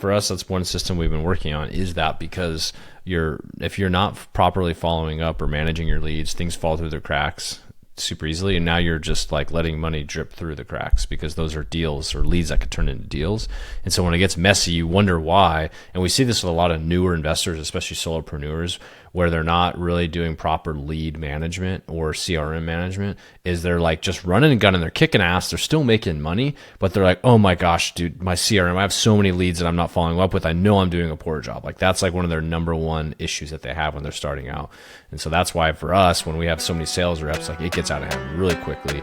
for us, that's one system we've been working on, is that because if you're not properly following up or managing your leads, things fall through the cracks super easily, and now you're just like letting money drip through the cracks because those are deals or leads that could turn into deals. And so when it gets messy, you wonder why. And we see this with a lot of newer investors, especially solopreneurs, where they're not really doing proper lead management or CRM management. Is they're like just running and gunning, they're kicking ass, they're still making money, but they're like, oh my gosh, dude, my CRM, I have so many leads that I'm not following up with. I know I'm doing a poor job. Like that's like one of their number one issues that they have when they're starting out. And so that's why for us, when we have so many sales reps, like it gets out of hand really quickly.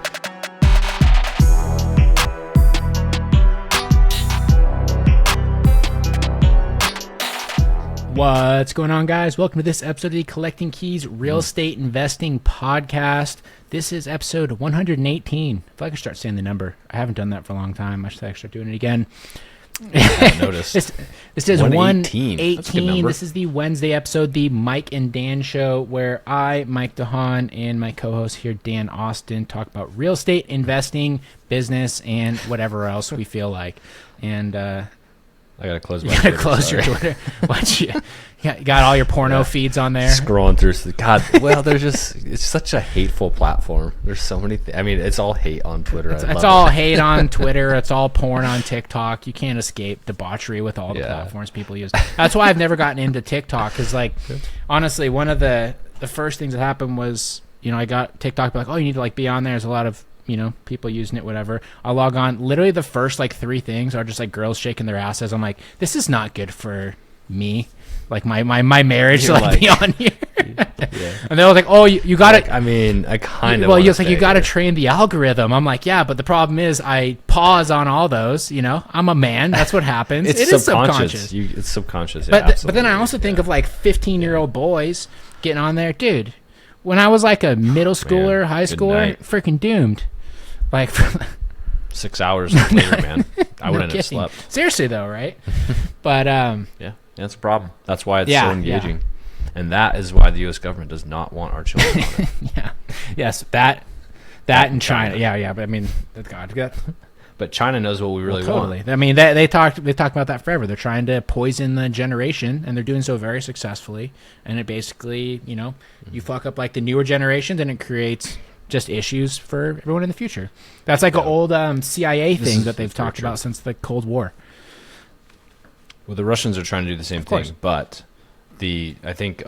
What's going on, guys? Welcome to this episode of the Collecting Keys Real Estate Investing Podcast. This is episode 118. I feel like I start saying the number. I haven't done that for a long time. I should start doing it again. I noticed. This is 118. That's a good number. This is the Wednesday episode, the Mike and Dan show, where I, Mike DeHaan, and my co-host here, Dan Austin, talk about real estate investing, business, and whatever else we feel like. And I gotta close my Twitter. You gotta close your Twitter. You got all your porno feeds on there. Scrolling through. God, well, it's such a hateful platform. There's so many things. I mean, it's all hate on Twitter. It's all hate on Twitter. It's all porn on TikTok. You can't escape debauchery with all the platforms people use. That's why I've never gotten into TikTok, because, like, honestly, one of the first things that happened was, I got TikTok, like, oh, you need to, like, be on there. There's a lot of people using it, whatever. I'll log on. Literally the first like 3 things are just like girls shaking their asses. I'm like, this is not good for me. Like my marriage to like be on here. And they're like, oh, you got to. I mean, I kind of. Well, it's like you got to train the algorithm. I'm like, yeah, but the problem is I pause on all those. I'm a man. That's what happens. It is subconscious. It's subconscious. But then I also think of like 15-year-old boys getting on there, dude. When I was like a middle schooler, high schooler, freaking doomed. Like 6 hours later, man. I wouldn't have slept. Seriously though, right? But yeah, that's a problem. That's why it's so engaging. And that is why the US government does not want our children on it. Yes, that in China. Yeah, but I mean, God. But China knows what we really want. I mean, they talked about that forever. They're trying to poison the generation, and they're doing so very successfully. And it basically, you fuck up like the newer generations, and it creates just issues for everyone in the future. That's like an old CIA thing that they've talked about since the Cold War. Well, the Russians are trying to do the same thing, but I think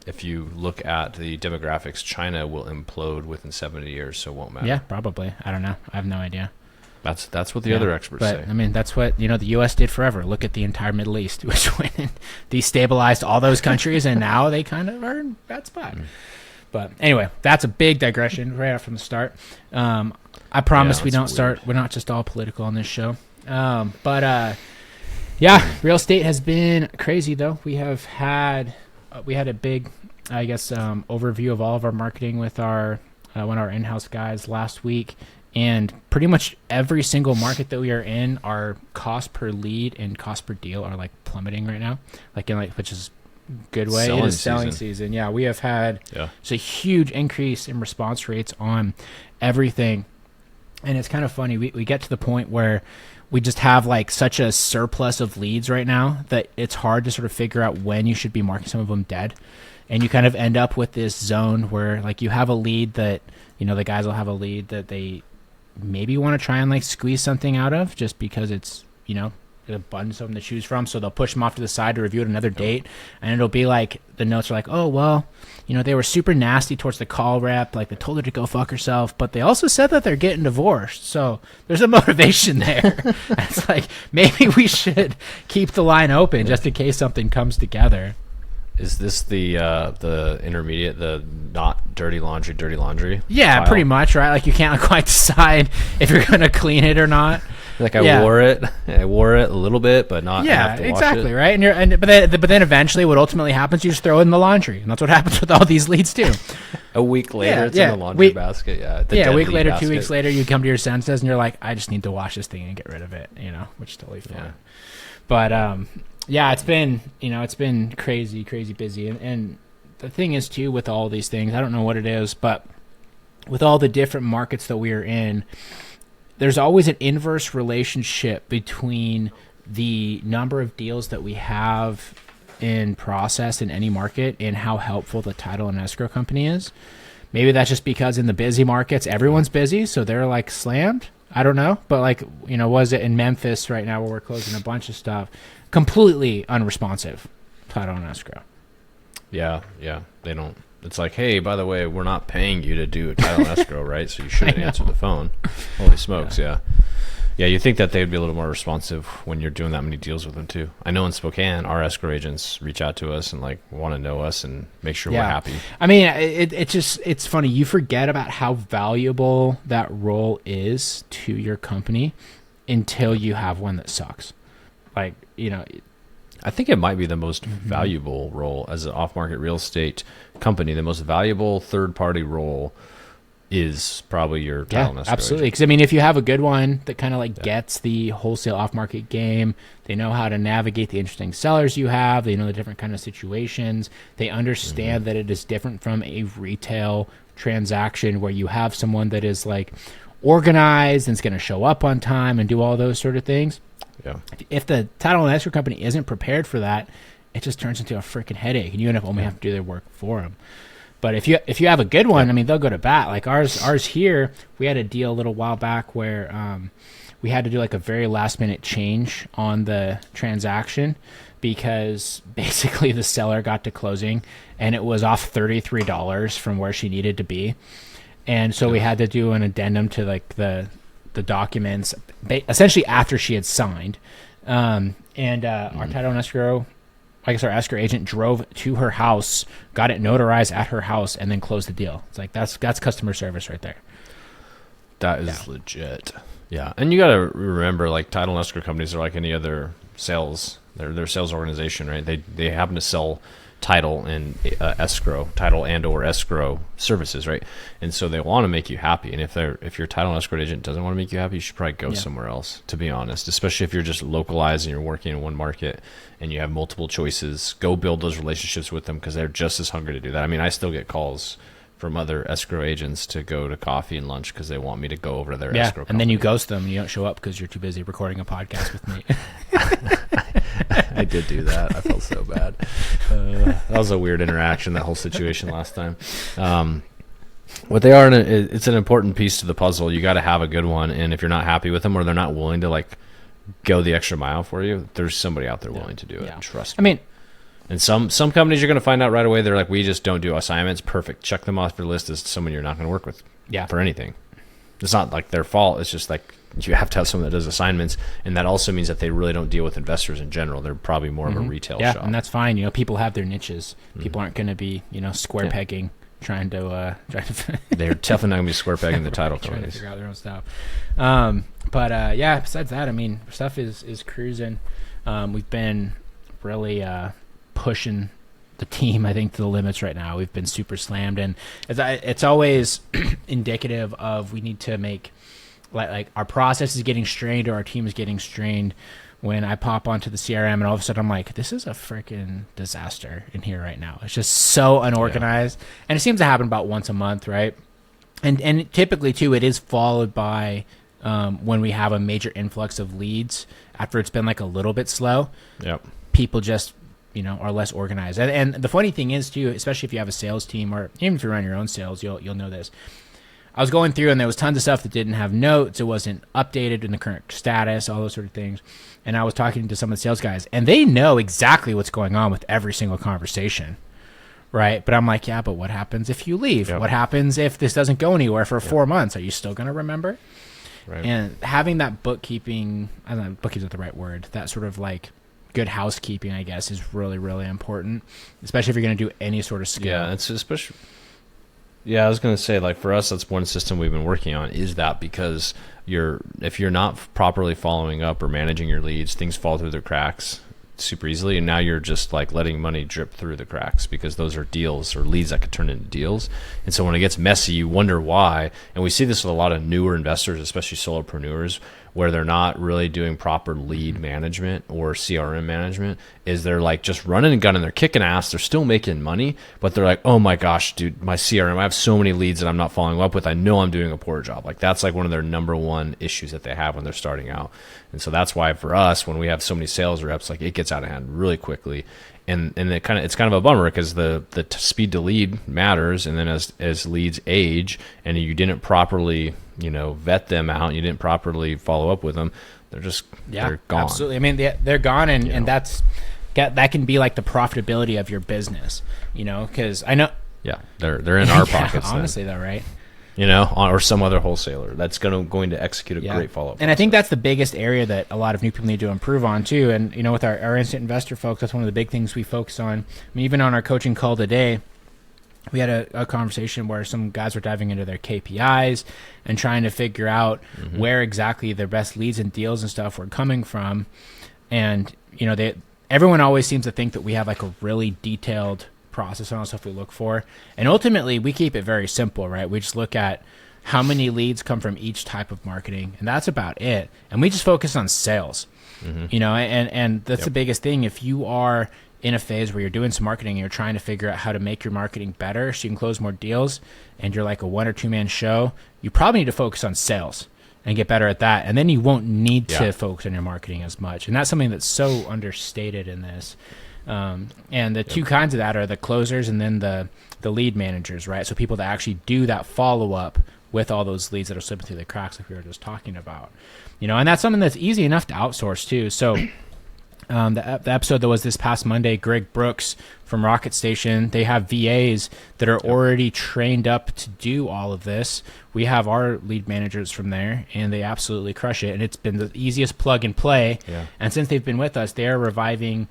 if you look at the demographics, China will implode within 70 years, so it won't matter. Yeah, probably. I don't know. I have no idea. That's what the other experts say. I mean, that's what the U.S. did forever. Look at the entire Middle East, which went and destabilized all those countries, and now they kind of are in a bad spot. But anyway, that's a big digression right out from the start. I promise we don't start. We're not just all political on this show. But real estate has been crazy though. We had a big, I guess, overview of all of our marketing with our one of our in-house guys last week, and pretty much every single market that we are in, our cost per lead and cost per deal are like plummeting right now. Which is good way. It is selling season. Yeah, we have had it's a huge increase in response rates on everything, and it's kind of funny. We get to the point where we just have like such a surplus of leads right now that it's hard to sort of figure out when you should be marking some of them dead, and you kind of end up with this zone where like you have a lead that the guys will have a lead that they maybe want to try and like squeeze something out of just because it's a bunch of them to choose from, so they'll push them off to the side to review at another date, and it'll be like the notes are like, oh well, they were super nasty towards the call rep, like they told her to go fuck herself, but they also said that they're getting divorced, so there's a motivation there. It's like maybe we should keep the line open just in case something comes together. Is this the intermediate, the not dirty laundry? Yeah, file? Pretty much, right? Like you can't quite decide if you're gonna clean it or not. Like I wore it a little bit, but not. Yeah, exactly, right. But then eventually, what ultimately happens, you just throw it in the laundry, and that's what happens with all these leads too. A week later, it's in the laundry basket. A week later, basket. 2 weeks later, you come to your senses, and you're like, I just need to wash this thing and get rid of it. Which is totally fine. Yeah. But it's been crazy busy, and the thing is too with all these things, I don't know what it is, but with all the different markets that we are in, there's always an inverse relationship between the number of deals that we have in process in any market and how helpful the title and escrow company is. Maybe that's just because in the busy markets, everyone's busy, so they're like slammed. I don't know. But like, was it in Memphis right now where we're closing a bunch of stuff? Completely unresponsive, title and escrow. Yeah. They don't. It's like, hey, by the way, we're not paying you to do a title and escrow, right? So you shouldn't answer the phone. Holy smokes, yeah. Yeah, you think that they'd be a little more responsive when you're doing that many deals with them too. I know in Spokane, our escrow agents reach out to us and like want to know us and make sure we're happy. I mean, it's funny. You forget about how valuable that role is to your company until you have one that sucks. Like, I think it might be the most valuable role as an off-market real estate company. The most valuable third-party role is probably your title and escrow absolutely. agent. Because, I mean, if you have a good one that kind of like gets the wholesale off-market game, they know how to navigate the interesting sellers you have, they know the different kind of situations, they understand that it is different from a retail transaction where you have someone that is like organized and is going to show up on time and do all those sort of things. Yeah. If the title and escrow company isn't prepared for that, it just turns into a freaking headache, and you end up only have to do their work for them. But if you have a good one, I mean, they'll go to bat. Like ours here, we had a deal a little while back where we had to do like a very last minute change on the transaction because basically the seller got to closing and it was off $33 from where she needed to be. And so we had to do an addendum to like the documents essentially after she had signed. Our title and escrow, I guess our escrow agent drove to her house, got it notarized at her house, and then closed the deal. It's like that's customer service right there. That is legit. Yeah, and you got to remember, like title and escrow companies are like any other sales. They're sales organization, right? They happen to sell title and title and or escrow services, right? And so they want to make you happy. And if your title and escrow agent doesn't want to make you happy, you should probably go somewhere else, to be honest. Especially if you're just localized and you're working in one market and you have multiple choices. Go build those relationships with them because they're just as hungry to do that. I mean, I still get calls from other escrow agents to go to coffee and lunch because they want me to go over to their escrow company. And then you ghost them and you don't show up because you're too busy recording a podcast with me. I did do that. I felt so bad. That was a weird interaction, that whole situation last time. What they are, it's an important piece to the puzzle. You got to have a good one, and if you're not happy with them or they're not willing to like go the extra mile for you, there's somebody out there willing to do it. Yeah. Trust me. I mean, and some companies you're going to find out right away. They're like, we just don't do assignments. Perfect. Check them off your list as someone you're not going to work with. For anything. It's not like their fault. It's just like you have to have someone that does assignments, and that also means that they really don't deal with investors in general. They're probably more of a retail shop. And that's fine. People have their niches. People aren't going to be square pegging trying to they're definitely not going to be square pegging the title trying companies. to figure out their own stuff. Besides that, I mean, stuff is cruising. We've been really pushing the team, I think, to the limits right now. We've been super slammed, and it's always indicative of we need to make like our process is getting strained or our team is getting strained when I pop onto the CRM and all of a sudden I'm like, this is a freaking disaster in here right now. It's just so unorganized. And it seems to happen about once a month, right? And typically too, it is followed by when we have a major influx of leads after it's been like a little bit slow. People just are less organized. And the funny thing is too, especially if you have a sales team or even if you run your own sales, you'll know this. I was going through and there was tons of stuff that didn't have notes. It wasn't updated in the current status, all those sort of things. And I was talking to some of the sales guys and they know exactly what's going on with every single conversation. Right. But I'm like, yeah, but what happens if you leave? What happens if this doesn't go anywhere for 4 months? Are you still going to remember? Right. And having that bookkeeping, I don't know, bookkeeping is not the right word, that sort of like good housekeeping, I guess, is really, really important, especially if you're going to do any sort of scale. Yeah, it's especially. Yeah, I was going to say, like, for us, that's one system we've been working on, is that because if you're not properly following up or managing your leads, things fall through the cracks super easily, and now you're just like letting money drip through the cracks because those are deals or leads that could turn into deals. And so when it gets messy, you wonder why. And we see this with a lot of newer investors, especially solopreneurs, where they're not really doing proper lead management or CRM management is they're like just running and gunning. They're kicking ass. They're still making money, but they're like, oh my gosh, dude, my CRM, I have so many leads that I'm not following up with. I know I'm doing a poor job. Like that's like one of their number one issues that they have when they're starting out. And so that's why for us, when we have so many sales reps, like it gets out of hand really quickly. And it's kind of a bummer because the speed to lead matters. And then as leads age and you didn't properly, vet them out, you didn't properly follow up with them, they're gone. Absolutely. I mean, they're gone, and that can be like the profitability of your business, because I know. Yeah, they're in our pockets. Honestly, though, right? Or some other wholesaler that's going to execute a great follow-up. And I think that's the biggest area that a lot of new people need to improve on too. And with our instant investor folks, that's one of the big things we focus on. I mean, even on our coaching call today, we had a conversation where some guys were diving into their KPIs and trying to figure out where exactly their best leads and deals and stuff were coming from. And everyone always seems to think that we have like a really detailed process and all the stuff we look for, and ultimately we keep it very simple, right? We just look at how many leads come from each type of marketing, and that's about it. And we just focus on sales, and that's the biggest thing. If you are in a phase where you're doing some marketing and you're trying to figure out how to make your marketing better so you can close more deals, and you're like a 1 or 2 man show, you probably need to focus on sales and get better at that, and then you won't need to focus on your marketing as much. And that's something that's so understated in this. And the two kinds of that are the closers and then the lead managers, right? So people that actually do that follow-up with all those leads that are slipping through the cracks like we were just talking about. And that's something that's easy enough to outsource too. So the episode that was this past Monday, Greg Brooks from Rocket Station, they have VAs that are already trained up to do all of this. We have our lead managers from there, and they absolutely crush it. And it's been the easiest plug and play. Yeah. And since they've been with us, they are reviving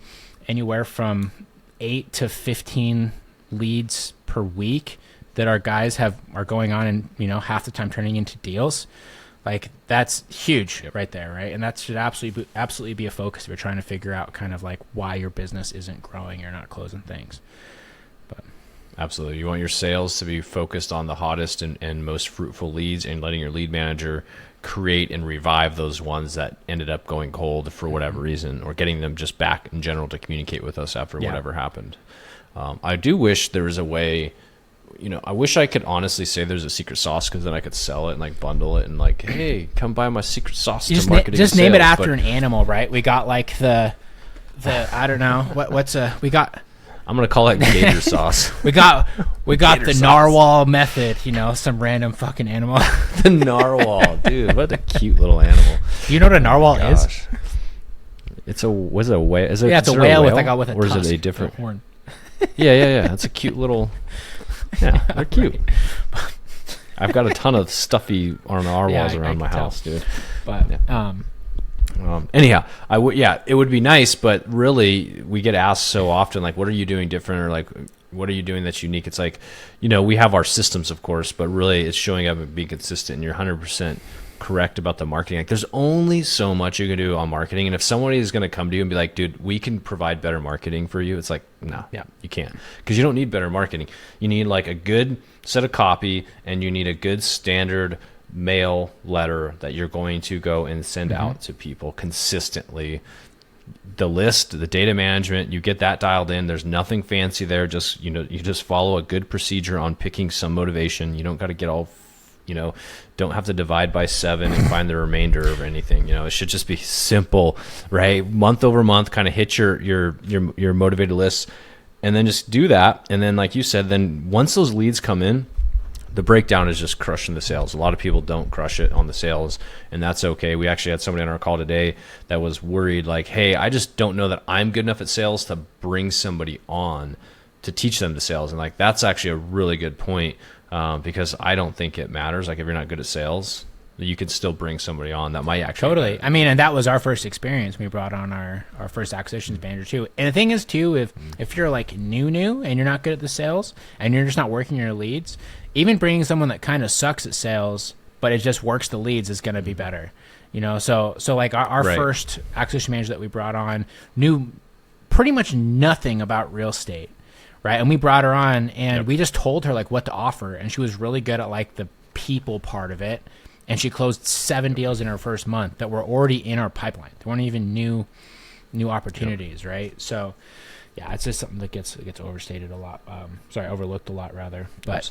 anywhere from 8 to 15 leads per week that our guys are going on and half the time turning into deals. Like that's huge right there, right? And that should absolutely be a focus if you're trying to figure out kind of like why your business isn't growing or not closing things. But absolutely, you want your sales to be focused on the hottest and most fruitful leads, and letting your lead manager create and revive those ones that ended up going cold for whatever reason, or getting them just back in general to communicate with us after whatever happened. I do wish there was a way, I wish I could honestly say there's a secret sauce, because then I could sell it and like bundle it and like, hey, come buy my secret sauce to marketing. Just name it after an animal, right? We got like the I don't know we got. I'm gonna call it gator sauce. We got the sauce. Narwhal method, some random fucking animal. The narwhal, dude, what a cute little animal. Do you know what a narwhal is? It's a whale? It's a whale with a or tusk, is it a different horn? Yeah. It's a cute little. Yeah, they're cute. I've got a ton of stuffy narwhals around my house, dude. But anyhow, it would be nice, but really we get asked so often, like, what are you doing different, or like, what are you doing that's unique? It's like, we have our systems, of course, but really it's showing up and being consistent, and you're 100% correct about the marketing. Like, there's only so much you can do on marketing, and if somebody is going to come to you and be like, dude, we can provide better marketing for you, it's like, no, you can't, because you don't need better marketing. You need like a good set of copy, and you need a good standard mail letter that you're going to go and send out to people consistently. The list, the data management, you get that dialed in. There's nothing fancy there. Just, you just follow a good procedure on picking some motivation. You don't got to get all, don't have to divide by 7 and find the remainder or anything. It should just be simple, right? Month over month, kind of hit your motivated lists, and then just do that. And then, like you said, then once those leads come in, the breakdown is just crushing the sales. A lot of people don't crush it on the sales, and that's okay. We actually had somebody on our call today that was worried, like, hey, I just don't know that I'm good enough at sales to bring somebody on to teach them the sales. And like, that's actually a really good point, because I don't think it matters. Like, if you're not good at sales, you can still bring somebody on that might actually totally. I mean, and that was our first experience. We brought on our first acquisitions manager too. And the thing is too, if you're like new and you're not good at the sales and you're just not working your leads, even bringing someone that kind of sucks at sales but it just works the leads is going to be better. So like our right. first acquisition manager that we brought on knew pretty much nothing about real estate, right? And we brought her on and we just told her like what to offer, and she was really good at like the people part of it. and she closed 7 deals in her first month that were already in our pipeline. They weren't even new opportunities, right? So, yeah, it's just something that gets overstated a lot. Overlooked a lot rather. But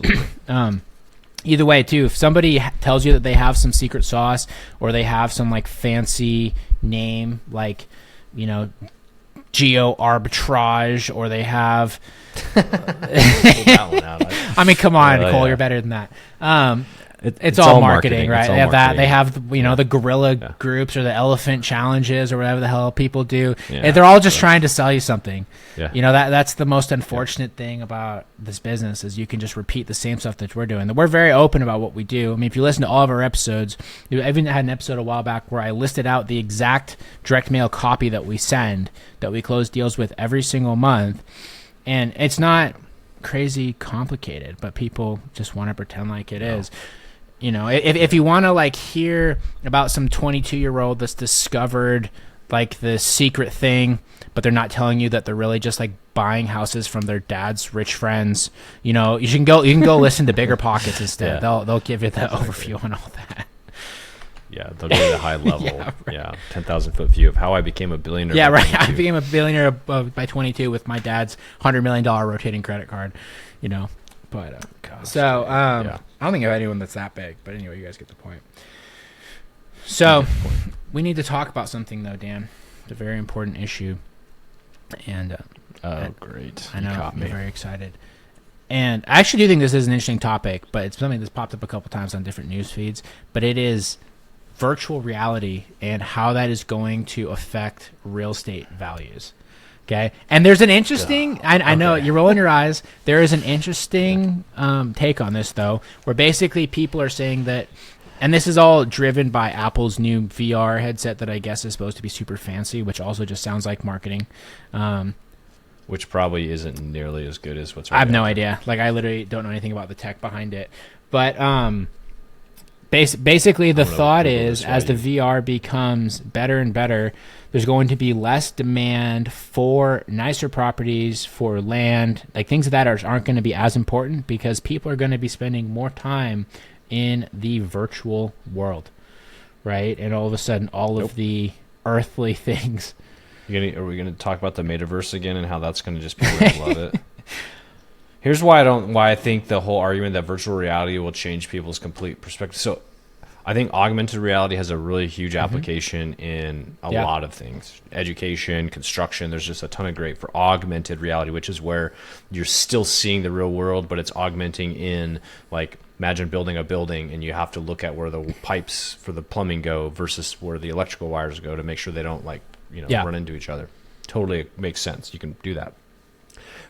either way, too, if somebody tells you that they have some secret sauce or they have some like fancy name, like, you know, geo arbitrage, or they have that one out. I mean, come on, Cole, yeah. You're better than that. It's all marketing, right? They have that. They have, you know, the gorilla groups or the elephant challenges or whatever the hell people do. Yeah, they're all just trying to sell you something. Yeah. You know, that's the most unfortunate thing about this business is you can just repeat the same stuff that we're doing. We're very open about what we do. I mean, if you listen to all of our episodes, I even had an episode a while back where I listed out the exact direct mail copy that we send, that we close deals with every single month. And it's not crazy complicated, but people just want to pretend like it is. You know, if you want to like hear about some 22-year-old that's discovered like the secret thing, but they're not telling you that they're really just like buying houses from their dad's rich friends, you know, you can go listen to Bigger Pockets instead. They'll give you the overview and all that. Yeah, they'll give you the high level, 10,000-foot view of how I became a billionaire. Yeah, right. I became a billionaire by 22 with my dad's $100 million rotating credit card, you know. But I don't think I have anyone that's that big. But anyway, you guys get the point. So we need to talk about something, though, Dan. It's a very important issue. And great! I know, I'm very excited. And I actually do think this is an interesting topic, but it's something that's popped up a couple times on different news feeds. But it is virtual reality and how that is going to affect real estate values. Okay. And there's an interesting, I know you're rolling your eyes. There is an interesting take on this, though, where basically people are saying that, and this is all driven by Apple's new VR headset that I guess is supposed to be super fancy, which also just sounds like marketing. Which probably isn't nearly as good as what's right I have no there. idea. Like, I literally don't know anything about the tech behind it. But basically the thought is as the VR becomes better and better, there's going to be less demand for nicer properties, for land, like things that aren't going to be as important because people are going to be spending more time in the virtual world, right? And all of a sudden, all of the earthly things. Are we gonna talk about the metaverse again and how that's gonna just people are gonna love it? Here's why I think the whole argument that virtual reality will change people's complete perspective. So I think augmented reality has a really huge application in a lot of things. Education, construction, there's just a ton of great for augmented reality, which is where you're still seeing the real world, but it's augmenting in, like, imagine building a building and you have to look at where the pipes for the plumbing go versus where the electrical wires go to make sure they don't, like, you know, run into each other. Totally makes sense. You can do that.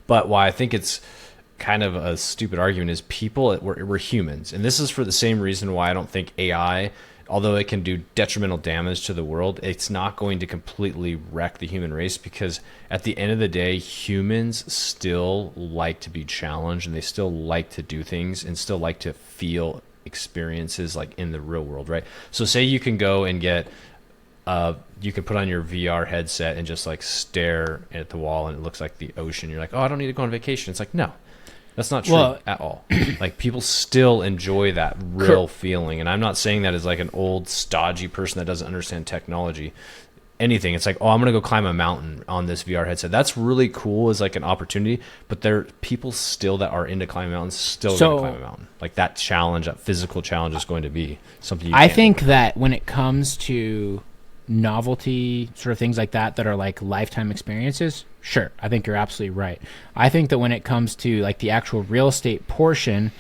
But why I think it's kind of a stupid argument is we're humans. And this is for the same reason why I don't think AI, although it can do detrimental damage to the world, it's not going to completely wreck the human race, because at the end of the day, humans still like to be challenged and they still like to do things and still like to feel experiences like in the real world, right? So say you can go and get you can put on your VR headset and just like stare at the wall and it looks like the ocean. You're like, oh, I don't need to go on vacation. It's like, no, that's not true at all. Like, people still enjoy that real feeling. And I'm not saying that as like an old stodgy person that doesn't understand technology. Anything. It's like, oh, I'm going to go climb a mountain on this VR headset. That's really cool as like an opportunity, but there are people still that are into climbing mountains still going to climb a mountain. Like, that challenge, that physical challenge is going to be something you I think that when it comes to novelty sort of things like that are like lifetime experiences, sure, I think you're absolutely right. I think that when it comes to like the actual real estate portion,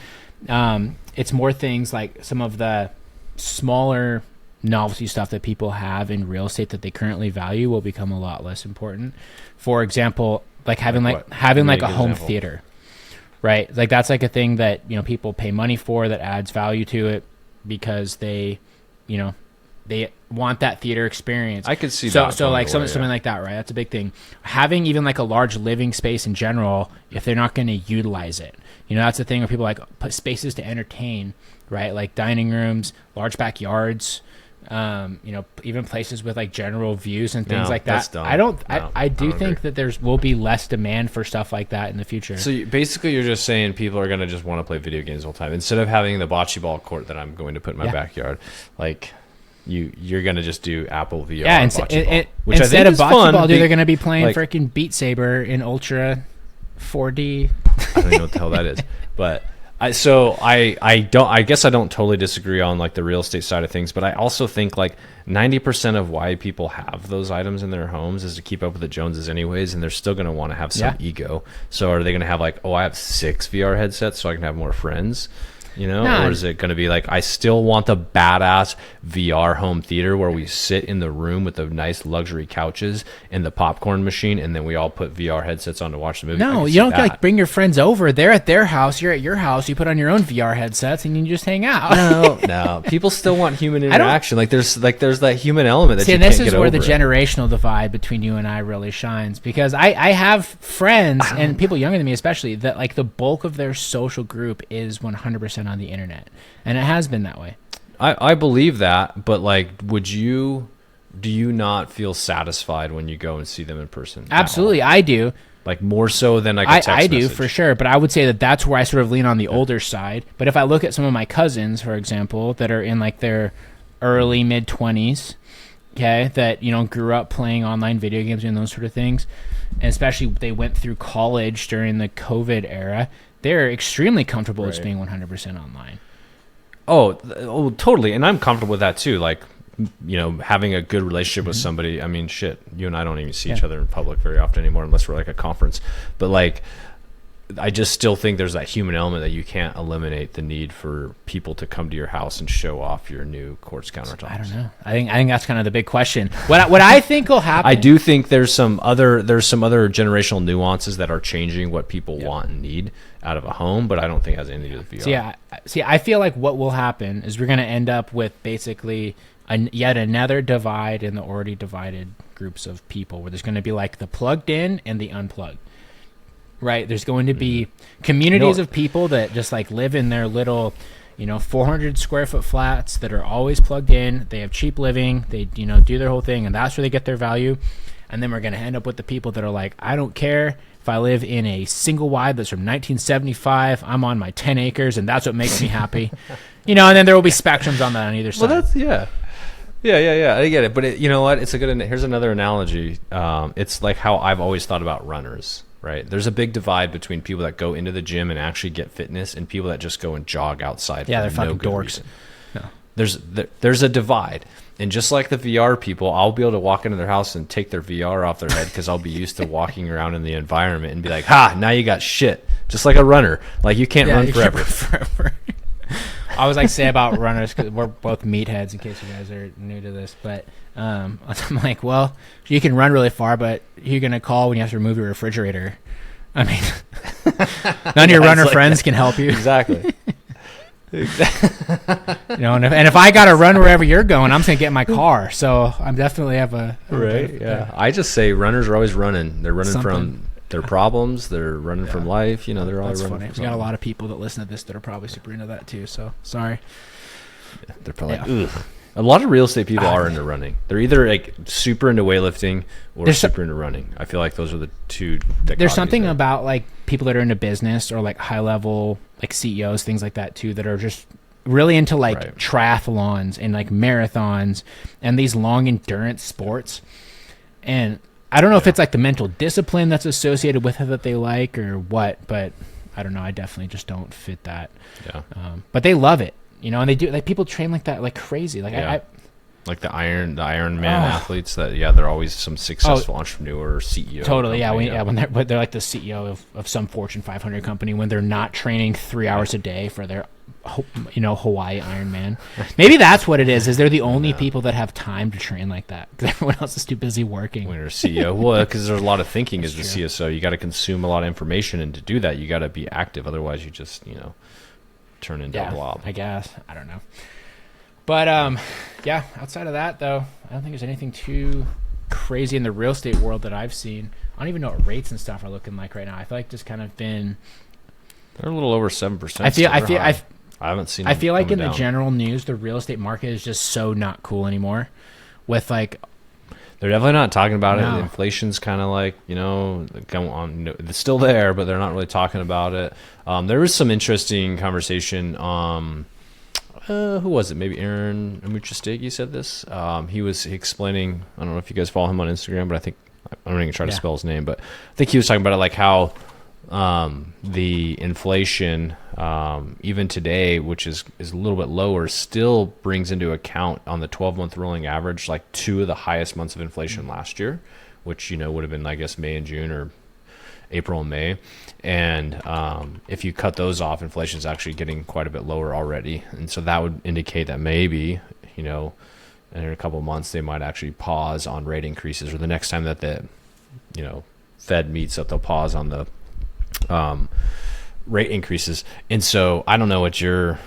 it's more things like some of the smaller novelty stuff that people have in real estate that they currently value will become a lot less important. For example, like having a home theater, right? Like, that's like a thing that, you know, people pay money for, that adds value to it because they, you know, they want that theater experience. I could see that. So like something like that, right? That's a big thing. Having even like a large living space in general, if they're not going to utilize it, you know, that's the thing where people like put spaces to entertain, right? Like dining rooms, large backyards, Even places with like general views and things No, like that. that's dumb. I don't. No, I do don't think agree. that will be less demand for stuff like that in the future. So basically, you're just saying people are gonna just want to play video games the whole time instead of having the bocce ball court that I'm going to put in my backyard. Like, you're gonna just do Apple VR. Yeah, and bocce ball, which instead I think of is bocce fun. ball, dude, they're gonna be playing like- freaking Beat Saber in Ultra 4D. I don't even know what the hell that is, but I guess I don't totally disagree on like the real estate side of things, but I also think like 90% of why people have those items in their homes is to keep up with the Joneses anyways, and they're still going to want to have some ego. So are they going to have like, I have 6 VR headsets so I can have more friends? Or is it going to be like, I still want the badass VR home theater where we sit in the room with the nice luxury couches and the popcorn machine, and then we all put VR headsets on to watch the movie? No, you don't like bring your friends over. They're at their house. You're at your house. You put on your own VR headsets and you just hang out. No. People still want human interaction. There's that human element that See, you and can't this get is where over the it. generational divide between you and I really shines, because I have friends and people younger than me especially that like the bulk of their social group is 100% on the internet, and it has been that way. I believe that, but like, do you not feel satisfied when you go and see them in person? Absolutely, I do. Like more so than like a text I do message. for sure, but I would say that that's where I sort of lean on the older side. But if I look at some of my cousins, for example, that are in like their early mid 20s, okay, that grew up playing online video games and those sort of things, and especially they went through college during the COVID era, they're extremely comfortable with being 100% online. Oh, totally, and I'm comfortable with that too. Like, having a good relationship with somebody. I mean, shit, you and I don't even see each other in public very often anymore, unless we're like a conference. But like, I just still think there's that human element that you can't eliminate the need for people to come to your house and show off your new quartz countertops. I don't know. I think that's kind of the big question. What I think will happen. I do think there's some other generational nuances that are changing what people want and need out of a home, but I don't think it has anything to do with VR. I feel like what will happen is we're going to end up with basically yet another divide in the already divided groups of people, where there's going to be like the plugged in and the unplugged. Right, there's going to be communities of people that just like live in their little, 400 square foot flats that are always plugged in. They have cheap living. They, do their whole thing, and that's where they get their value. And then we're going to end up with the people that are like, I don't care if I live in a single wide that's from 1975. I'm on my 10 acres, and that's what makes me happy. And then there will be spectrums on that on either side. Well, that's yeah. I get it, but you know what? It's a good. Here's another analogy. It's like how I've always thought about runners. Right, there's a big divide between people that go into the gym and actually get fitness, and people that just go and jog outside. Yeah, they're for fucking no good dorks. reason. No. There's a divide, and just like the VR people, I'll be able to walk into their house and take their VR off their head because I'll be used to walking around in the environment and be like, now you got shit. Just like a runner, like you can't run forever. I was like say about runners because we're both meatheads. In case you guys are new to this, but I'm like, well, you can run really far, but you're gonna call when you have to remove your refrigerator. I mean, none of your runner friends can help you. Exactly. And if I gotta run wherever you're going, I'm just gonna get in my car. So I'm definitely have a right. Yeah, I just say runners are always running. They're running Something. from their problems. They're running from life. They're always running. Funny. We got a lot of people that listen to this that are probably super into that too. So sorry. Yeah, they're probably like, ugh. A lot of real estate people are into running. They're either like super into weightlifting or super into running. I feel like those are the two. There's something about like people that are into business or like high level like CEOs, things like that too, that are just really into like triathlons and like marathons and these long endurance sports. And I don't know if it's like the mental discipline that's associated with it that they like or what, but I don't know. I definitely just don't fit that. Yeah. But they love it. And they do, like, people train like that, like crazy. Like like the Iron Man athletes that they're always some successful entrepreneur or CEO. Totally, when they're like the CEO of some Fortune 500 company, when they're not training 3 hours a day for their Hawaii Ironman. Maybe that's what it is they're the only people that have time to train like that because everyone else is too busy working. When you're a CEO, well, because there's a lot of thinking as the CSO. You got to consume a lot of information, and to do that, you got to be active. Otherwise, you just turn into a blob. I guess. I don't know. But outside of that though, I don't think there's anything too crazy in the real estate world that I've seen. I don't even know what rates and stuff are looking like right now. I feel like just kind of been They're a little over 7%. I haven't seen. I feel like in down. the general news, the real estate market is just so not cool anymore. With like, they're definitely not talking about No. it. Inflation's kind of like, going on. It's still there, but they're not really talking about it. There was some interesting conversation. Who was it? Maybe Aaron Amuchastegui said this. He was explaining. I don't know if you guys follow him on Instagram, but I'm not even trying to spell his name, but I think he was talking about it, like how the inflation, even today, which is a little bit lower, still brings into account on the 12-month rolling average, like 2 of the highest months of inflation last year, which, would have been, I guess, May and June, or April and May. And if you cut those off, inflation is actually getting quite a bit lower already. And so that would indicate that maybe, in a couple of months, they might actually pause on rate increases, or the next time that the, Fed meets, that they'll pause on the rate increases. And so I don't know what your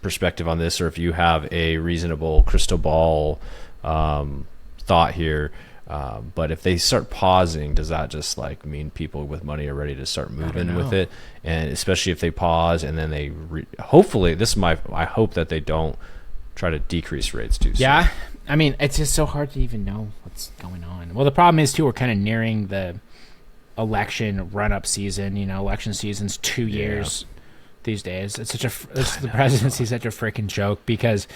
perspective on this, or if you have a reasonable crystal ball thought here. But if they start pausing, does that just like mean people with money are ready to start moving with it? And especially if they pause and then they hopefully, I hope that they don't try to decrease rates too soon. Yeah, I mean, it's just so hard to even know what's going on. Well, the problem is too, we're kind of nearing the election run-up season. Election season's 2 years these days. The presidency's such a freaking joke, because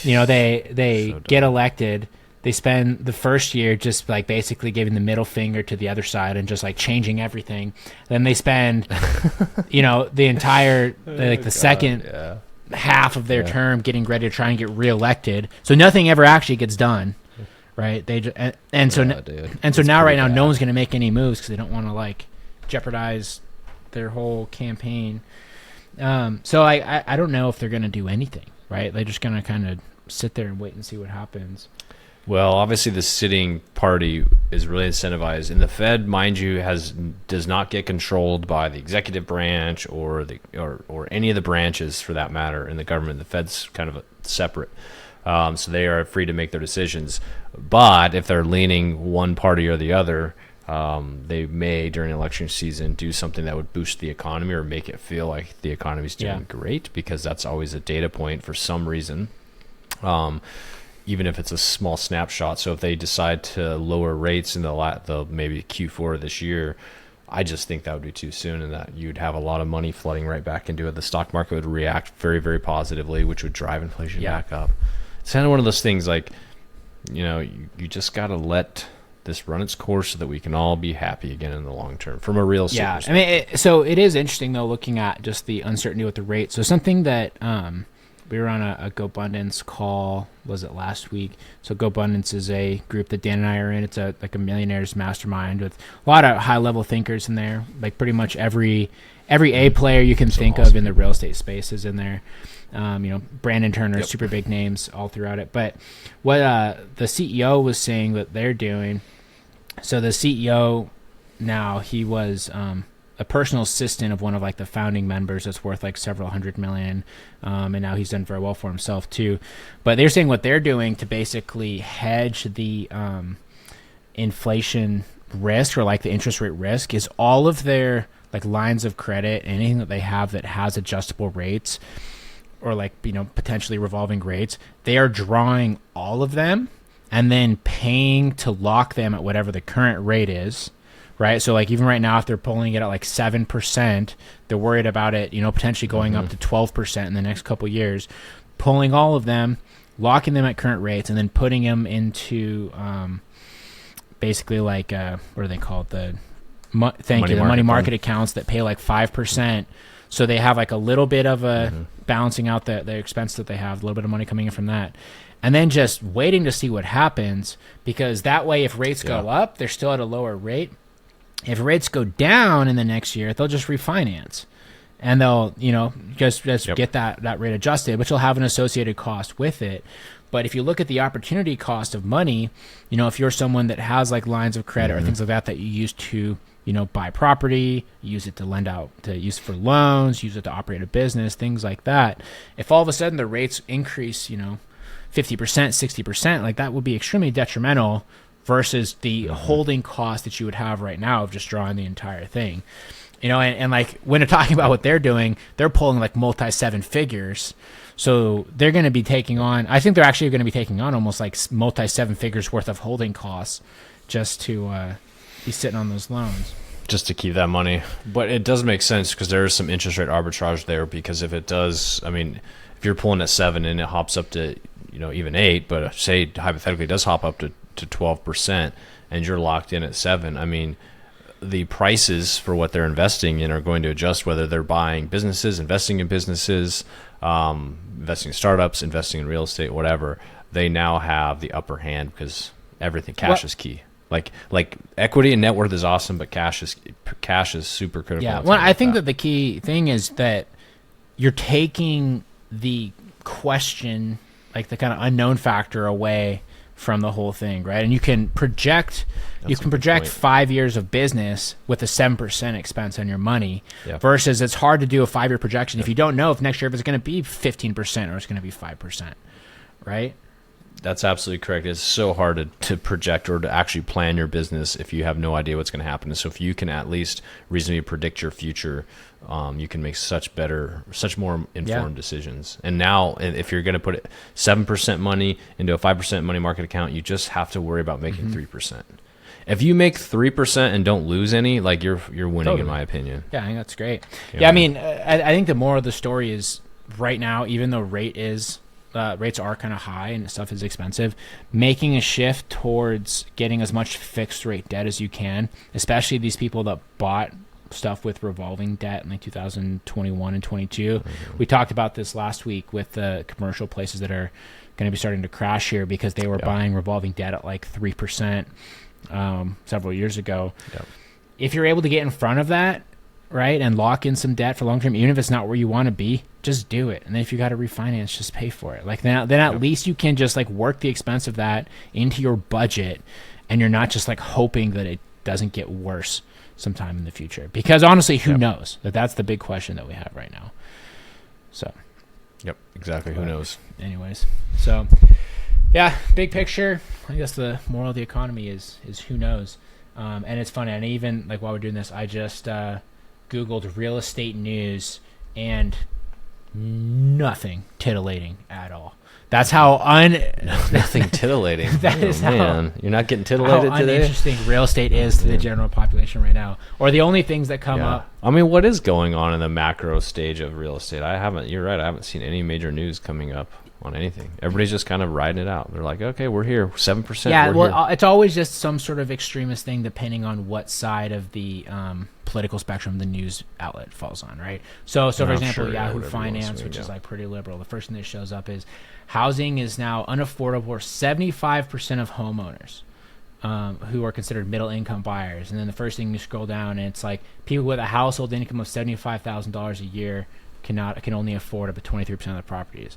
they get elected, they spend the first year just like basically giving the middle finger to the other side and just like changing everything. Then they spend the entire second half of their term getting ready to try and get reelected, so nothing ever actually gets done. Right, so now right now no one's going to make any moves because they don't want to like jeopardize their whole campaign. So I don't know if they're going to do anything. Right, they're just going to kind of sit there and wait and see what happens. Well, obviously the sitting party is really incentivized, and the Fed, mind you, does not get controlled by the executive branch or any of the branches for that matter in the government. The Fed's kind of separate. So they are free to make their decisions. But if they're leaning one party or the other, they may, during election season, do something that would boost the economy or make it feel like the economy's doing great, because that's always a data point for some reason, even if it's a small snapshot. So if they decide to lower rates in the maybe Q4 of this year, I just think that would be too soon, and that you'd have a lot of money flooding right back into it. The stock market would react very, very positively, which would drive inflation back up. It's kind of one of those things like, you just got to let this run its course so that we can all be happy again in the long term from a real estate perspective. I mean, so it is interesting though, looking at just the uncertainty with the rate. So something that we were on a GoBundance call, was it last week? So GoBundance is a group that Dan and I are in. It's a millionaires mastermind with a lot of high level thinkers in there. Like pretty much every A player you can think of in the real estate space is in there. Brandon Turner, super big names all throughout it. But what the CEO was saying that they're doing, so the CEO now, he was a personal assistant of one of like the founding members that's worth like several $100 million, and now he's done very well for himself too. But they're saying what they're doing to basically hedge the inflation risk, or like the interest rate risk, is all of their like lines of credit, anything that they have that has adjustable rates, or like, potentially revolving rates, they are drawing all of them and then paying to lock them at whatever the current rate is, right? So like even right now, if they're pulling it at like 7%, they're worried about it, potentially going up to 12% in the next couple of years, pulling all of them, locking them at current rates, and then putting them into basically like, what are they called? The money market accounts that pay like 5%. So they have like a little bit of a balancing out the expense that they have, a little bit of money coming in from that. And then just waiting to see what happens, because that way if rates go up, they're still at a lower rate. If rates go down in the next year, they'll just refinance. And they'll, just get that rate adjusted, which will have an associated cost with it. But if you look at the opportunity cost of money, if you're someone that has like lines of credit or things like that you use to buy property, use it to lend out, to use it for loans, use it to operate a business, things like that. If all of a sudden the rates increase, 50%, 60%, like that would be extremely detrimental versus the holding cost that you would have right now of just drawing the entire thing. And like when they're talking about what they're doing, they're pulling like multi 7 figures. So they're going to be taking on, I think they're actually going to be taking on almost like multi 7 figures worth of holding costs just to be sitting on those loans. Just to keep that money. But it does make sense because there is some interest rate arbitrage there, because if it does, I mean, if you're pulling at 7 and it hops up to, even 8, but say hypothetically it does hop up to 12% and you're locked in at 7, I mean, the prices for what they're investing in are going to adjust, whether they're buying businesses, investing in businesses, investing in startups, investing in real estate, whatever. They now have the upper hand because everything, cash is key. Like equity and net worth is awesome, but cash is super critical. Yeah, well, I think that the key thing is that you're taking the question, like the kind of unknown factor, away from the whole thing, right? And you can project 5 years of business with a 7% expense on your money, versus it's hard to do a 5-year projection if you don't know if next year if it's going to be 15% or it's going to be 5%, right? That's absolutely correct. It's so hard to project or to actually plan your business if you have no idea what's going to happen. And so if you can at least reasonably predict your future, you can make such more informed decisions. And now if you're going to put 7% money into a 5% money market account, you just have to worry about making 3%. If you make 3% and don't lose any, like you're winning, totally, in my opinion. Yeah, I think that's great. Yeah, I mean, I think the moral of the story is right now, even though rates are kind of high and stuff is expensive, making a shift towards getting as much fixed rate debt as you can, especially these people that bought stuff with revolving debt in like 2021 and 22. Mm-hmm. We talked about this last week with the commercial places that are going to be starting to crash here because they were buying revolving debt at like 3% several years ago. Yep. If you're able to get in front of that, right, and lock in some debt for long term, even if it's not where you want to be, just do it. And then if you got to refinance, just pay for it. Like then at least you can just like work the expense of that into your budget, and you're not just like hoping that it doesn't get worse sometime in the future. Because honestly, who knows? That's the big question that we have right now. So. Yep, exactly. Who knows? Anyways, so yeah, big picture. I guess the moral of the economy is who knows. And it's funny. And even like while we're doing this, I just Googled real estate news, and nothing titillating at all. That's how nothing titillating. That is man, you're not getting titillated today. How uninteresting real estate is to the general population right now, or the only things that come up. I mean, what is going on in the macro stage of real estate? You're right. I haven't seen any major news coming up on anything. Everybody's just kind of riding it out. They're like, okay, we're here, 7%. Yeah, well, it's always just some sort of extremist thing, depending on what side of the political spectrum the news outlet falls on, right? So for example, Yahoo Finance, which is like pretty liberal, the first thing that shows up is housing is now unaffordable for 75% of homeowners who are considered middle income buyers. And then the first thing you scroll down, and it's like people with a household income of $75,000 a year can only afford up to 23% of the properties.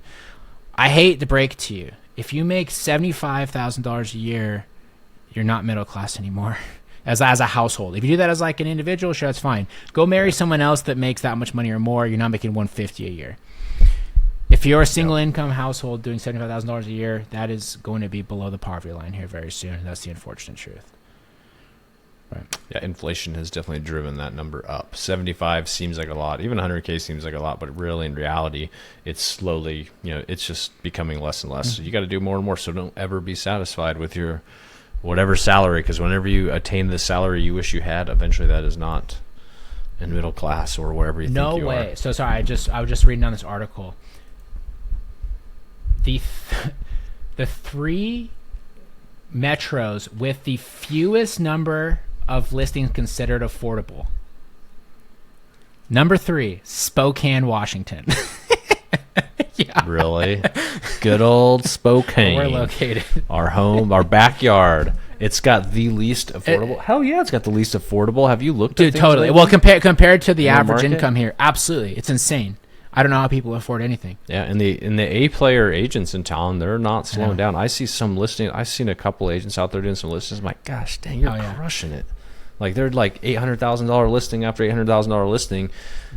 I hate to break it to you, if you make $75,000 a year, you're not middle class anymore. As a household. If you do that as like an individual, sure, that's fine. Go marry someone else that makes that much money or more. You're not making $150 a year. If you're a single income household doing $75,000 a year, that is going to be below the poverty line here very soon. That's the unfortunate truth. Right. Yeah, inflation has definitely driven that number up. 75 seems like a lot. Even 100K seems like a lot, but really in reality, it's slowly, it's just becoming less and less. Mm-hmm. So you got to do more and more. So don't ever be satisfied with your whatever salary, because whenever you attain the salary you wish you had, eventually that is not in middle class or wherever you think you are. No way. So sorry, I was just reading on this article. The 3 metros with the fewest number of listings considered affordable. Number 3, Spokane, Washington. Yeah. Really? Good old Spokane. Where we're located. Our home, our backyard. It's got the least affordable. Hell yeah, it's got the least affordable. Have you looked at things totally. Lately? Well, compared to the average income here, absolutely. It's insane. I don't know how people afford anything. Yeah, and the A-player agents in town, they're not slowing down. I see some listing. I've seen a couple agents out there doing some listings. I'm like, gosh, dang, you're crushing it. Like they're like $800,000 listing after $800,000 listing,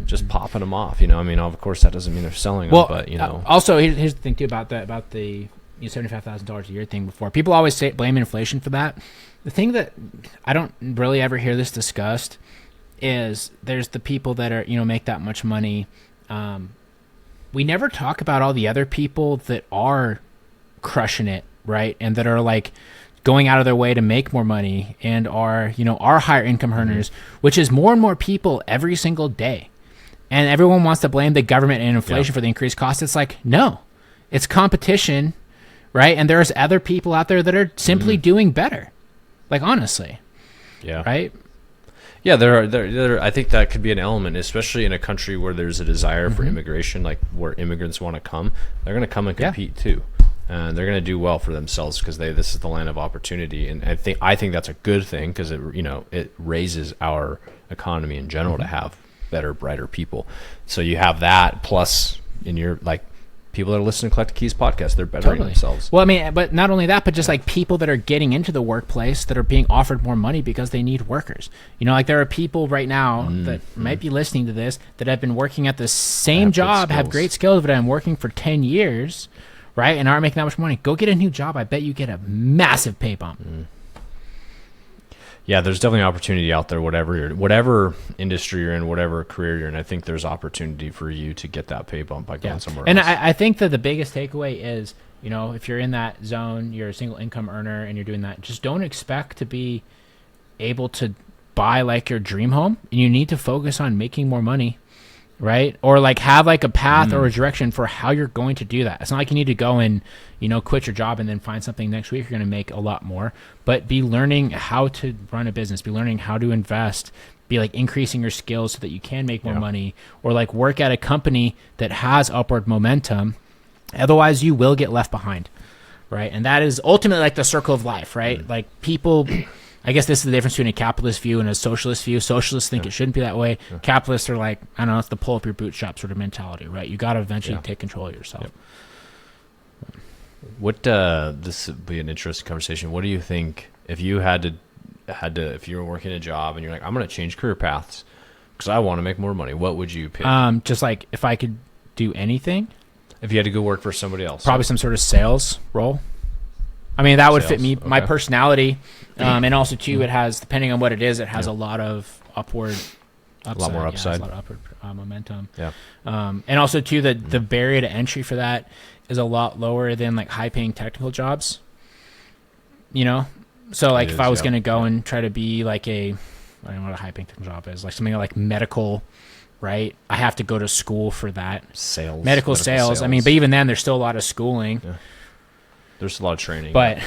just popping them off. I mean, of course that doesn't mean they're selling them, but Also, here's the thing too about the $75,000 a year thing. Before people always blame inflation for that. The thing that I don't really ever hear this discussed is there's the people that are, make that much money. We never talk about all the other people that are crushing it, right? And that are like going out of their way to make more money and are higher income earners, which is more and more people every single day. And everyone wants to blame the government and inflation for the increased cost. It's like, no, it's competition, right? And there's other people out there that are simply doing better. Like, honestly. Yeah. Right? Yeah, there. I think that could be an element, especially in a country where there's a desire for immigration, like where immigrants want to come. They're going to come and compete too, and they're going to do well for themselves because this is the land of opportunity. And I think that's a good thing because it raises our economy in general to have better, brighter people. So you have that plus in your people that are listening to Collect the Keys podcast, they're bettering themselves. Well, I mean, but not only that, but just like people that are getting into the workplace that are being offered more money because they need workers. There are people right now that might be listening to this that have been working at the same job, have great skills, but I'm working for 10 years, right? And aren't making that much money. Go get a new job. I bet you get a massive pay bump. Yeah, there's definitely opportunity out there, whatever industry you're in, whatever career you're in. I think there's opportunity for you to get that pay bump by going somewhere else. And I think that the biggest takeaway is, if you're in that zone, you're a single income earner and you're doing that, just don't expect to be able to buy like your dream home. And you need to focus on making more money, right? Or like have like a path or a direction for how you're going to do that. It's not like you need to go and, quit your job and then find something next week. You're going to make a lot more, but be learning how to run a business, be learning how to invest, be like increasing your skills so that you can make more money, or like work at a company that has upward momentum. Otherwise you will get left behind. Right. And that is ultimately like the circle of life, right? Like people, I guess this is the difference between a capitalist view and a socialist view. Socialists think it shouldn't be that way. Capitalists are like, I don't know, it's the pull up your bootstrap sort of mentality, right? You got to eventually take control of yourself. What this would be an interesting conversation. What do you think if you had to if you were working a job and you're like, I'm going to change career paths because I want to make more money? What would you pick? Just like if I could do anything, if you had to go work for somebody else, probably some sort of sales role. I mean, that would fit me, my personality, and also too, it has, depending on what it is, it has a lot of upward. A lot more upside. A lot of upward momentum. Yeah. And also too, the barrier to entry for that is a lot lower than like high paying technical jobs. So like if I was going to go and try to be like I don't know what a high paying technical job is, like something like medical, right? I have to go to school for that. Medical sales. I mean, but even then there's still a lot of schooling. Yeah. There's a lot of training. But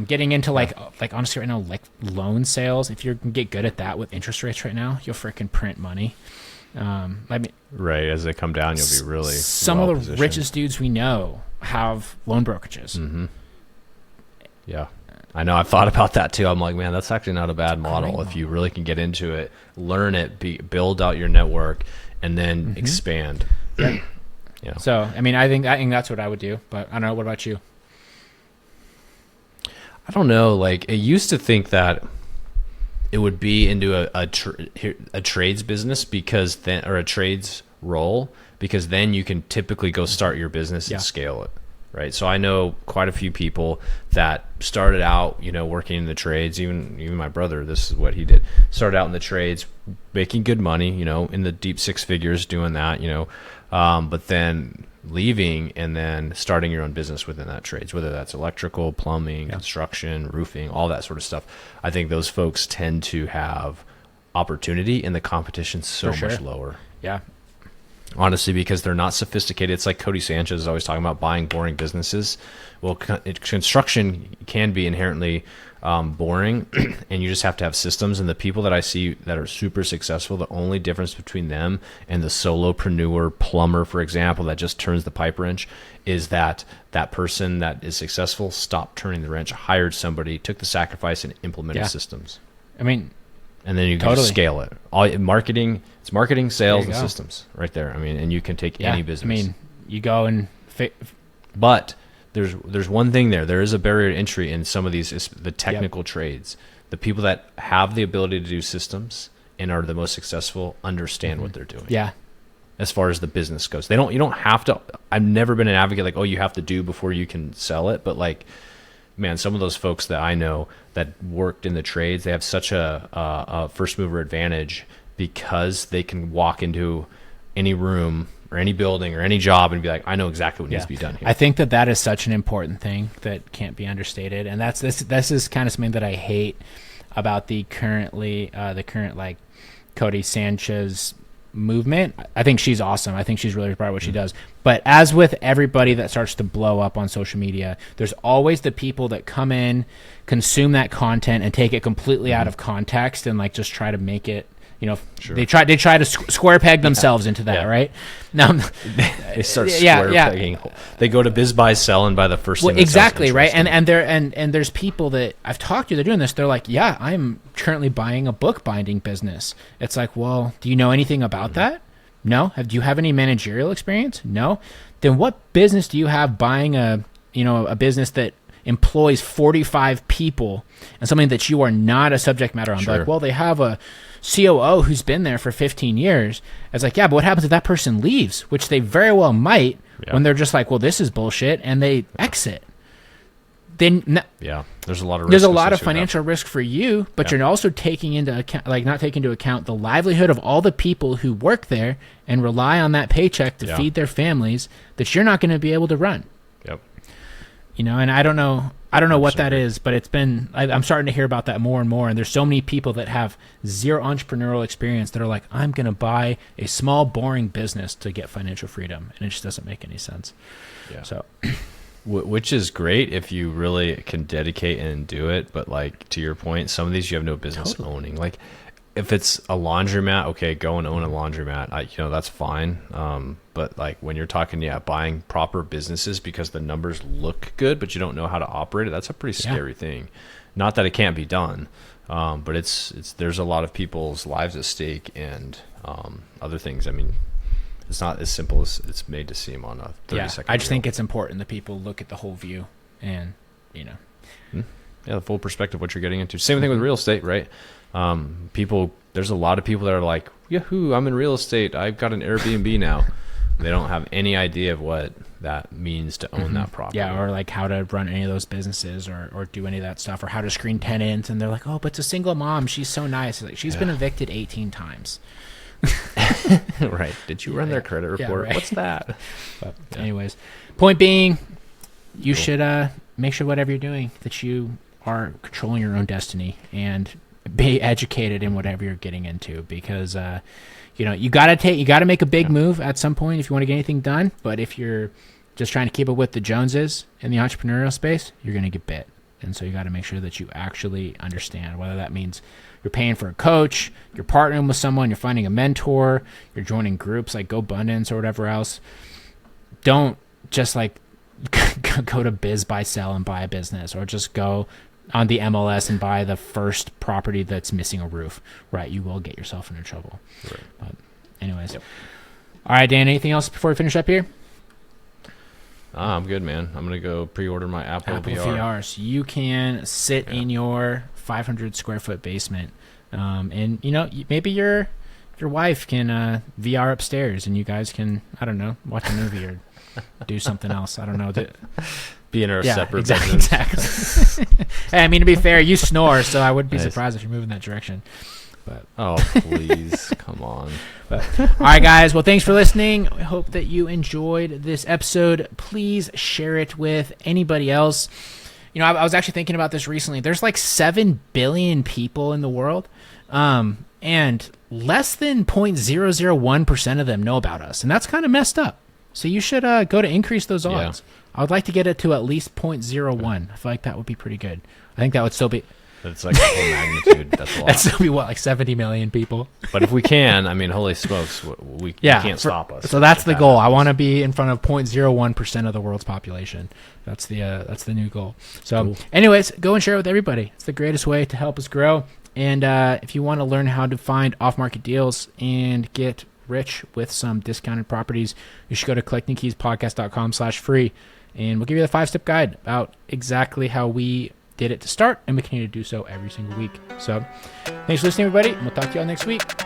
getting into like honestly right now, like loan sales, if you can get good at that with interest rates right now, you'll freaking print money. I mean, right, as they come down, you'll be really some of the richest dudes we know have loan brokerages. Yeah, I know. I've thought about that too. I'm like, man, that's actually not a bad model if you really can get into it, learn it, build out your network, and then expand. Yeah. So, I mean, I think that's what I would do. But I don't know. What about you? I don't know. Like, I used to think that it would be into a trades business or a trades role, because then you can typically go start your business and scale it, right? So I know quite a few people that started out, working in the trades. Even my brother, this is what he did. Started out in the trades, making good money, in the deep six figures, doing that, but then leaving and then starting your own business within that trades, whether that's electrical, plumbing, construction, roofing, all that sort of stuff. I think those folks tend to have opportunity, and the competition's so much lower. Yeah. Honestly, because they're not sophisticated. It's like Cody Sanchez is always talking about buying boring businesses. Well, construction can be inherently boring, and you just have to have systems. And the people that I see that are super successful, the only difference between them and the solopreneur plumber, for example, that just turns the pipe wrench, is that person that is successful stopped turning the wrench, hired somebody, took the sacrifice, and implemented systems. I mean, and then you can just scale it. It's marketing, sales, and systems right there. I mean, and you can take any business. I mean, you go and but there's one thing there. There is a barrier to entry in some of these, the technical trades. The people that have the ability to do systems and are the most successful understand what they're doing. Yeah. As far as the business goes, you don't have to. I've never been an advocate like, oh, you have to do before you can sell it. But like, man, some of those folks that I know that worked in the trades, they have such a first mover advantage because they can walk into any room or any building or any job and be like, I know exactly what needs to be done here. I think that is such an important thing that can't be understated, and this is kind of something that I hate about the current like Cody Sanchez movement. I think she's awesome. I think she's really proud of what she does. But as with everybody that starts to blow up on social media, there's always the people that come in, consume that content, and take it completely out of context and like just try to make it. They try to square peg themselves into that, right? Now they start square pegging. They go to biz buy sell and buy the first thing. Exactly, right? And there's people that I've talked to. They're doing this. They're like, yeah, I'm currently buying a book binding business. It's like, well, do you know anything about that? No. Do you have any managerial experience? No. Then what business do you have buying a business that employs 45 people and something that you are not a subject matter on? Like, well, they have a COO who's been there for 15 years. It's like, yeah, but what happens if that person leaves, which they very well might, when they're just like, well, this is bullshit, and they exit. Then there's a lot of risk. There's a lot of financial risk for you, but you're also taking into account, not taking into account the livelihood of all the people who work there and rely on that paycheck to feed their families that you're not going to be able to run. Yep. And I don't know what that is, but it's been, I'm starting to hear about that more and more. And there's so many people that have zero entrepreneurial experience that are like, I'm going to buy a small, boring business to get financial freedom. And it just doesn't make any sense. Yeah. So, which is great if you really can dedicate and do it. But like, to your point, some of these you have no business owning. Like, if it's a laundromat, okay, go and own a laundromat. That's fine. But like when you're talking, buying proper businesses because the numbers look good, but you don't know how to operate it, that's a pretty scary thing. Not that it can't be done, but it's there's a lot of people's lives at stake and other things. I mean, it's not as simple as it's made to seem on a 30-second I just think it's important that people look at the whole view and, the full perspective of what you're getting into. Same thing with real estate, right? There's a lot of people that are like, yahoo, I'm in real estate. I've got an Airbnb now. They don't have any idea of what that means to own that property. Yeah, or like how to run any of those businesses or do any of that stuff, or how to screen tenants. And they're like, oh, but it's a single mom. She's so nice. Like, she's been evicted 18 times. Right. Did you run their credit report? Right. What's that? But anyways, point being, you should make sure whatever you're doing that you are controlling your own destiny and be educated in whatever you're getting into, because you gotta make a big move at some point if you want to get anything done. But if you're just trying to keep up with the Joneses in the entrepreneurial space, you're gonna get bit. And so you got to make sure that you actually understand, whether that means you're paying for a coach, you're partnering with someone, you're finding a mentor, you're joining groups like GoBundance or whatever else. Don't just like go to biz buy sell and buy a business, or just go on the MLS and buy the first property that's missing a roof. Right, you will get yourself into trouble. Right. But anyways, all right, Dan. Anything else before we finish up here? I'm good, man. I'm gonna go pre-order my Apple VR. So you can sit in your 500 square foot basement, and maybe your wife can VR upstairs, and you guys can, I don't know, watch a movie or do something else. I don't know. Be in our separate bedrooms. Exactly. Hey, I mean, to be fair, you snore, so I wouldn't be surprised if you're moving that direction. But please, come on. All right, guys. Well, thanks for listening. I hope that you enjoyed this episode. Please share it with anybody else. I was actually thinking about this recently. There's like 7 billion people in the world, and less than 0.001% of them know about us, and that's kind of messed up. So you should go to increase those odds. Yeah. I would like to get it to at least 0.01. I feel like that would be pretty good. I think that would still be... That's like a whole magnitude. That's a lot. That'd still be, like 70 million people? But if we can, I mean, holy smokes, you can't stop us. So that's the goal. I want to be in front of 0.01% of the world's population. That's the new goal. So cool. Anyways, go and share it with everybody. It's the greatest way to help us grow. And if you want to learn how to find off-market deals and get rich with some discounted properties, you should go to collectingkeyspodcast.com/free, and we'll give you the 5-step guide about exactly how we did it to start, and we continue to do so every single week. So thanks for listening, everybody, and we'll talk to you all next week.